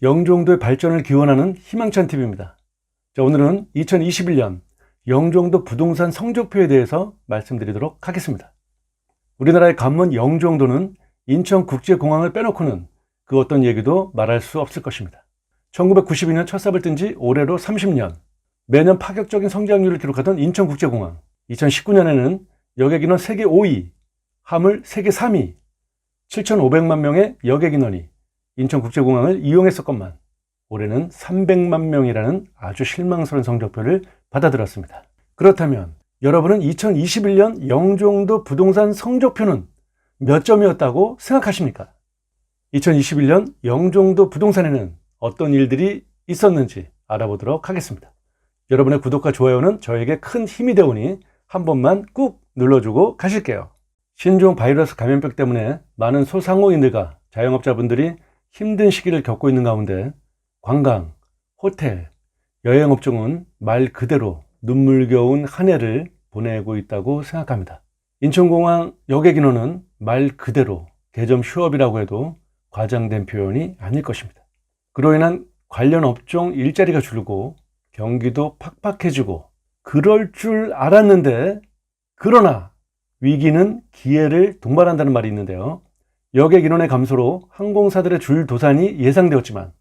영종도의 발전을 기원하는 희망찬 TV입니다. 자, 오늘은 2021년 영종도 부동산 성적표에 대해서 말씀드리도록 하겠습니다. 우리나라의 관문 영종도는 인천국제공항을 빼놓고는 그 어떤 얘기도 말할 수 없을 것입니다. 1992년 첫 삽을 뜬 지 올해로 30년, 매년 파격적인 성장률을 기록하던 인천국제공항, 2019년에는 여객인원 세계 5위, 화물 세계 3위, 7,500만 명의 여객인원이 인천국제공항을 이용했었건만 올해는 300만 명이라는 아주 실망스러운 성적표를 받아들었습니다. 그렇다면 여러분은 2021년 영종도 부동산 성적표는 몇 점이었다고 생각하십니까? 2021년 영종도 부동산에는 어떤 일들이 있었는지 알아보도록 하겠습니다. 여러분의 구독과 좋아요는 저에게 큰 힘이 되오니 한 번만 꾹 눌러주고 가실게요. 신종 바이러스 감염병 때문에 많은 소상공인들과 자영업자분들이 힘든 시기를 겪고 있는 가운데 관광, 호텔, 여행업종은 말 그대로 눈물겨운 한 해를 보내고 있다고 생각합니다. 인천공항 여객인원은 말 그대로 개점 휴업이라고 해도 과장된 표현이 아닐 것입니다. 그로 인한 관련 업종 일자리가 줄고 경기도 팍팍해지고 그럴 줄 알았는데, 그러나 위기는 기회를 동반한다는 말이 있는데요. 여객 인원의 감소로 항공사들의 줄 도산이 예상되었지만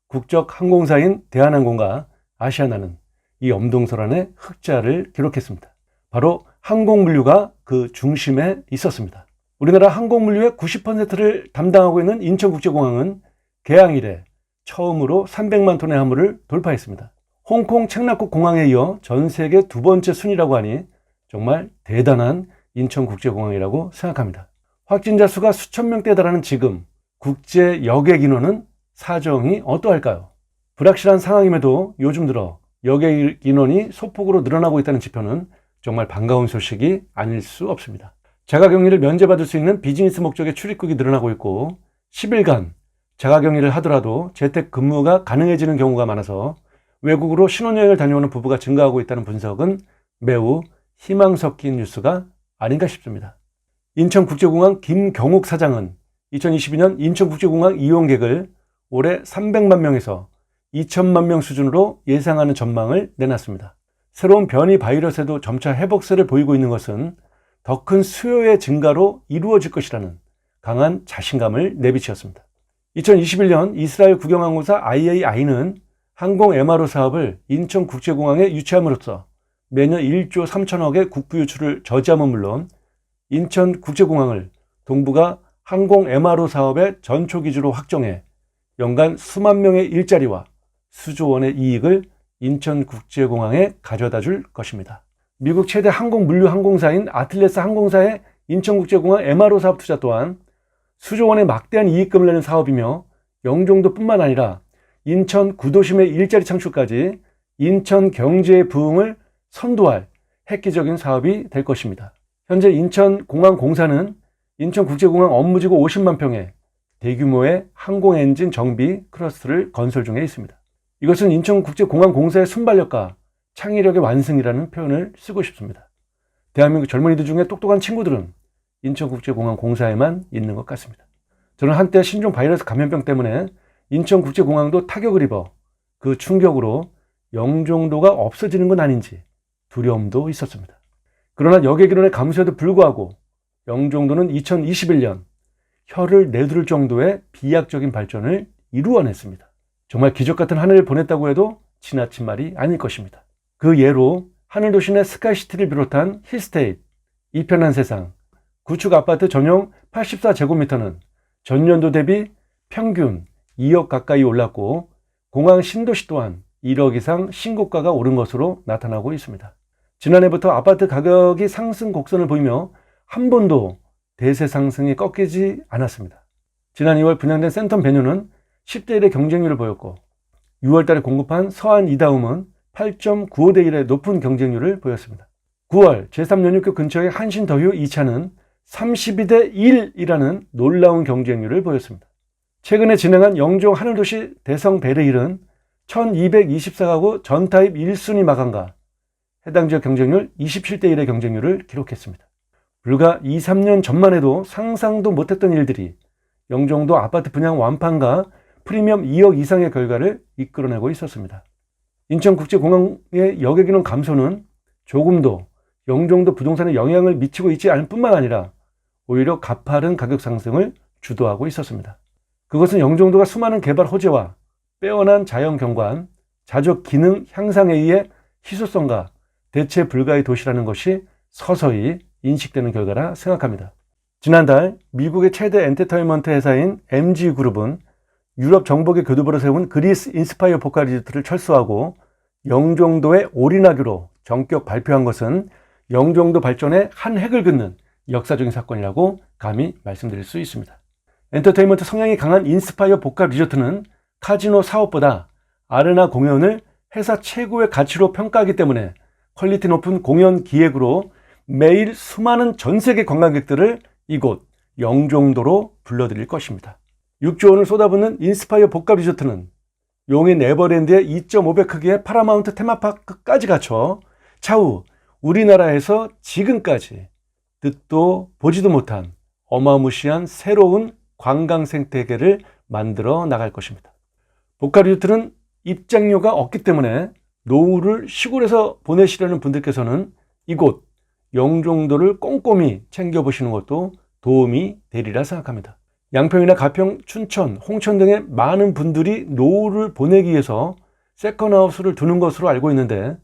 국적 항공사인 대한항공과 아시아나는 이 엄동설안의 흑자를 기록했습니다. 바로 항공물류가 그 중심에 있었습니다. 우리나라 항공물류의 90%를 담당하고 있는 인천국제공항은 개항 이래 처음으로 300만 톤의 화물을 돌파했습니다. 홍콩 책나쿠 공항에 이어 전 세계 두 번째 순위라고 하니 정말 대단한 인천국제공항이라고 생각합니다. 확진자 수가 수천 명대에 달하는 지금 국제 여객 인원은 사정이 어떠할까요? 불확실한 상황임에도 요즘 들어 여객 인원이 소폭으로 늘어나고 있다는 지표는 정말 반가운 소식이 아닐 수 없습니다. 자가격리를 면제받을 수 있는 비즈니스 목적의 출입국이 늘어나고 있고 10일간 자가격리를 하더라도 재택근무가 가능해지는 경우가 많아서 외국으로 신혼여행을 다녀오는 부부가 증가하고 있다는 분석은 매우 희망 섞인 뉴스가 아닌가 싶습니다. 인천국제공항 김경욱 사장은 2022년 인천국제공항 이용객을 올해 300만 명에서 2천만 명 수준으로 예상하는 전망을 내놨습니다. 새로운 변이 바이러스에도 점차 회복세를 보이고 있는 것은 더 큰 수요의 증가로 이루어질 것이라는 강한 자신감을 내비치었습니다. 2021년 이스라엘 국영항공사 IAI는 항공 MRO 사업을 인천국제공항에 유치함으로써 매년 1조 3천억의 국부 유출을 저지함은 물론 인천국제공항을 동북아 항공 MRO 사업의 전초기지로 확정해 연간 수만 명의 일자리와 수조 원의 이익을 인천국제공항에 가져다 줄 것입니다. 미국 최대 항공물류 항공사인 아틀레스 항공사의 인천국제공항 MRO 사업 투자 또한 수조 원의 막대한 이익금을 내는 사업이며 영종도뿐만 아니라 인천 구도심의 일자리 창출까지 인천 경제의 부흥을 선도할 획기적인 사업이 될 것입니다. 현재 인천공항공사는 인천국제공항 업무지구 50만 평에 대규모의 항공엔진 정비 클러스터를 건설 중에 있습니다. 이것은 인천국제공항공사의 순발력과 창의력의 완승이라는 표현을 쓰고 싶습니다. 대한민국 젊은이들 중에 똑똑한 친구들은 인천국제공항공사에만 있는 것 같습니다. 저는 한때 신종 바이러스 감염병 때문에 인천국제공항도 타격을 입어 그 충격으로 영종도가 없어지는 건 아닌지 두려움도 있었습니다. 그러나 여객인원의 감소에도 불구하고 영종도는 2021년 혀를 내두를 정도의 비약적인 발전을 이루어냈습니다. 정말 기적같은 한 해를 보냈다고 해도 지나친 말이 아닐 것입니다. 그 예로 하늘도시 내 스카이시티를 비롯한 힐스테이트, 이편한 세상, 구축 아파트 전용 84제곱미터는 전년도 대비 평균 2억 가까이 올랐고 공항 신도시 또한 1억 이상 신고가가 오른 것으로 나타나고 있습니다. 지난해부터 아파트 가격이 상승 곡선을 보이며 한 번도 대세 상승이 꺾이지 않았습니다. 지난 2월 분양된 센텀 베뉴는 10대 1의 경쟁률을 보였고 6월 달에 공급한 서안 이다움은 8.95대 1의 높은 경쟁률을 보였습니다. 9월 제3연육교 근처의 한신더휴 2차는 32대 1이라는 놀라운 경쟁률을 보였습니다. 최근에 진행한 영종 하늘도시 대성 베르힐은 1224가구 전타입 1순위 마감과 해당 지역 경쟁률 27대 1의 경쟁률을 기록했습니다. 불과 2, 3년 전만 해도 상상도 못했던 일들이 영종도 아파트 분양 완판과 프리미엄 2억 이상의 결과를 이끌어내고 있었습니다. 인천국제공항의 여객인원 감소는 조금도 영종도 부동산에 영향을 미치고 있지 않을 뿐만 아니라 오히려 가파른 가격 상승을 주도하고 있었습니다. 그것은 영종도가 수많은 개발 호재와 빼어난 자연 경관, 자족 기능 향상에 의해 희소성과 대체 불가의 도시라는 것이 서서히 인식되는 결과라 생각합니다. 지난달 미국의 최대 엔터테인먼트 회사인 MG그룹은 유럽 정복의 교두보로 세운 그리스 인스파이어 복합 리조트를 철수하고 영종도에 올인하기로 전격 발표한 것은 영종도 발전의 한 획을 긋는 역사적인 사건이라고 감히 말씀드릴 수 있습니다. 엔터테인먼트 성향이 강한 인스파이어 복합 리조트는 카지노 사업보다 아레나 공연을 회사 최고의 가치로 평가하기 때문에 퀄리티 높은 공연 기획으로 매일 수많은 전 세계 관광객들을 이곳 영종도로 불러들일 것입니다. 6조 원을 쏟아붓는 인스파이어 복합 리조트는 용인 에버랜드의 2.5배 크기의 파라마운트 테마파크까지 갖춰 차후 우리나라에서 지금까지 듣도 보지도 못한 어마무시한 새로운 관광 생태계를 만들어 나갈 것입니다. 복합 리조트는 입장료가 없기 때문에 노후를 시골에서 보내시려는 분들께서는 이곳 영종도를 꼼꼼히 챙겨보시는 것도 도움이 되리라 생각합니다. 양평이나 가평, 춘천, 홍천 등의 많은 분들이 노후를 보내기 위해서 세컨하우스를 두는 것으로 알고 있는데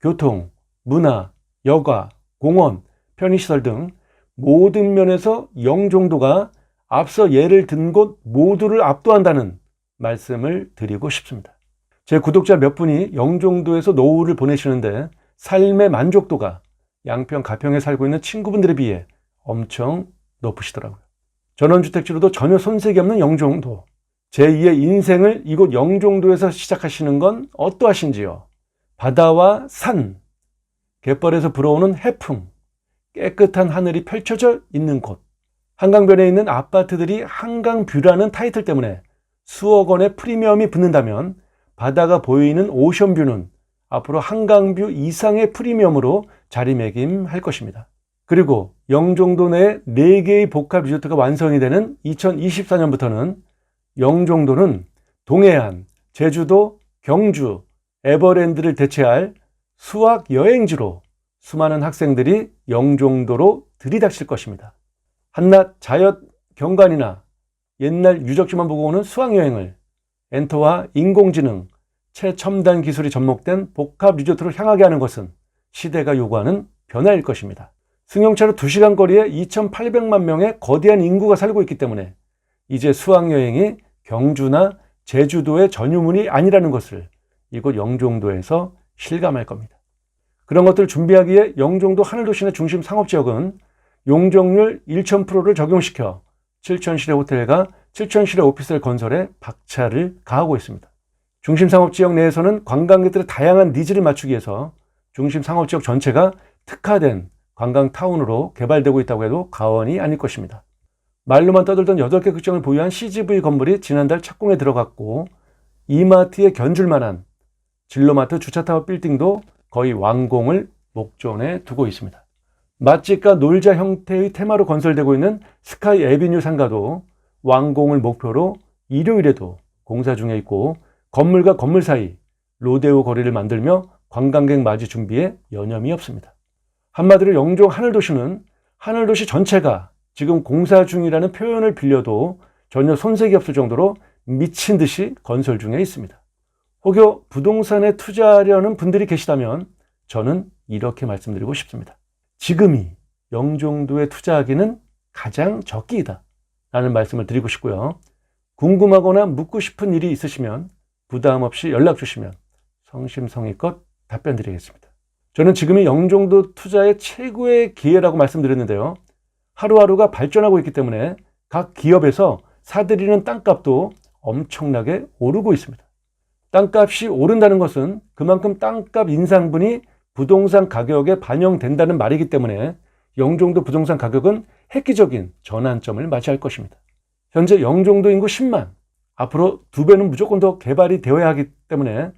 교통, 문화, 여가, 공원, 편의시설 등 모든 면에서 영종도가 앞서 예를 든 곳 모두를 압도한다는 말씀을 드리고 싶습니다. 제 구독자 몇 분이 영종도에서 노후를 보내시는데 삶의 만족도가 양평, 가평에 살고 있는 친구분들에 비해 엄청 높으시더라고요. 전원주택지로도 전혀 손색이 없는 영종도. 제2의 인생을 이곳 영종도에서 시작하시는 건 어떠하신지요? 바다와 산, 갯벌에서 불어오는 해풍, 깨끗한 하늘이 펼쳐져 있는 곳, 한강변에 있는 아파트들이 한강뷰라는 타이틀 때문에 수억 원의 프리미엄이 붙는다면 바다가 보이는 오션뷰는 앞으로 한강뷰 이상의 프리미엄으로 자리매김할 것입니다. 그리고 영종도 내에 4개의 복합 리조트가 완성이 되는 2024년부터는 영종도는 동해안, 제주도, 경주, 에버랜드를 대체할 수학 여행지로 수많은 학생들이 영종도로 들이닥칠 것입니다. 한낱 자연 경관이나 옛날 유적지만 보고 오는 수학여행을 엔터와 인공지능, 최첨단 기술이 접목된 복합 리조트로 향하게 하는 것은 시대가 요구하는 변화일 것입니다. 승용차로 2시간 거리에 2,800만 명의 거대한 인구가 살고 있기 때문에 이제 수학여행이 경주나 제주도의 전유물이 아니라는 것을 이곳 영종도에서 실감할 겁니다. 그런 것들을 준비하기에 영종도 하늘도시 내 중심 상업지역은 용적률 1,000%를 적용시켜 7,000실의 호텔과 7,000실의 오피스텔 건설에 박차를 가하고 있습니다. 중심 상업지역 내에서는 관광객들의 다양한 니즈를 맞추기 위해서 중심 상업지역 전체가 특화된 관광타운으로 개발되고 있다고 해도 과언이 아닐 것입니다. 말로만 떠들던 8개 극장을 보유한 CGV 건물이 지난달 착공에 들어갔고 이마트에 견줄 만한 진로마트 주차타워 빌딩도 거의 완공을 목전에 두고 있습니다. 맛집과 놀자 형태의 테마로 건설되고 있는 스카이 애비뉴 상가도 완공을 목표로 일요일에도 공사 중에 있고 건물과 건물 사이 로데오 거리를 만들며 관광객 맞이 준비에 여념이 없습니다. 한마디로 영종 하늘도시는 하늘도시 전체가 지금 공사 중이라는 표현을 빌려도 전혀 손색이 없을 정도로 미친 듯이 건설 중에 있습니다. 혹여 부동산에 투자하려는 분들이 계시다면 저는 이렇게 말씀드리고 싶습니다. 지금이 영종도에 투자하기는 가장 적기이다 라는 말씀을 드리고 싶고요. 궁금하거나 묻고 싶은 일이 있으시면 부담 없이 연락 주시면 성심성의껏 답변 드리겠습니다. 저는 지금이 영종도 투자의 최고의 기회라고 말씀드렸는데요. 하루하루가 발전하고 있기 때문에 각 기업에서 사들이는 땅값도 엄청나게 오르고 있습니다. 땅값이 오른다는 것은 그만큼 땅값 인상분이 부동산 가격에 반영된다는 말이기 때문에 영종도 부동산 가격은 획기적인 전환점을 맞이할 것입니다. 현재 영종도 인구 10만, 앞으로 2배는 무조건 더 개발이 되어야 하기 때문에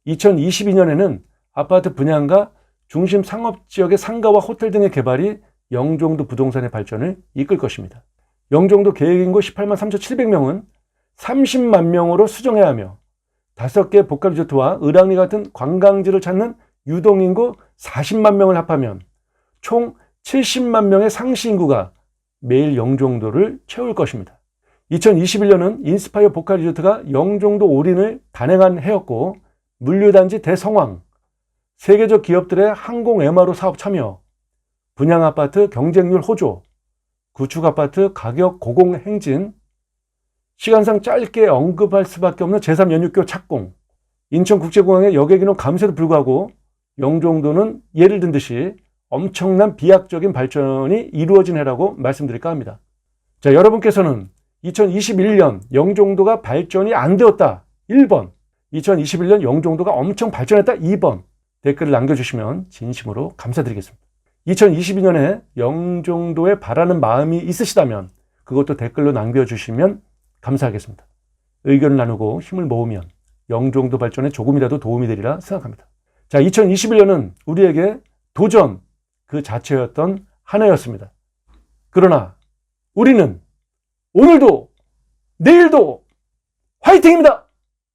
2022년에는 아파트 분양과 중심 상업지역의 상가와 호텔 등의 개발이 영종도 부동산의 발전을 이끌 것입니다. 영종도 계획인구 18만 3,700명은 30만 명으로 수정해야 하며 5개 복합리조트와 을왕리 같은 관광지를 찾는 유동인구 40만 명을 합하면 총 70만 명의 상시인구가 매일 영종도를 채울 것입니다. 2021년은 인스파이어 복합리조트가 영종도 올인을 단행한 해였고 물류단지 대성황, 세계적 기업들의 항공 MRO 사업 참여, 분양아파트 경쟁률 호조, 구축아파트 가격 고공 행진, 시간상 짧게 언급할 수밖에 없는 제3연육교 착공, 인천국제공항의 여객인원 감소에도 불구하고 영종도는 예를 든 듯이 엄청난 비약적인 발전이 이루어진 해라고 말씀드릴까 합니다. 자, 여러분께서는 2021년 영종도가 발전이 안 되었다 1번, 2021년 영종도가 엄청 발전했다 2번 댓글을 남겨주시면 진심으로 감사드리겠습니다. 2022년에 영종도에 바라는 마음이 있으시다면 그것도 댓글로 남겨주시면 감사하겠습니다. 의견을 나누고 힘을 모으면 영종도 발전에 조금이라도 도움이 되리라 생각합니다. 자, 2021년은 우리에게 도전 그 자체였던 한 해였습니다. 그러나 우리는 오늘도 내일도 화이팅입니다!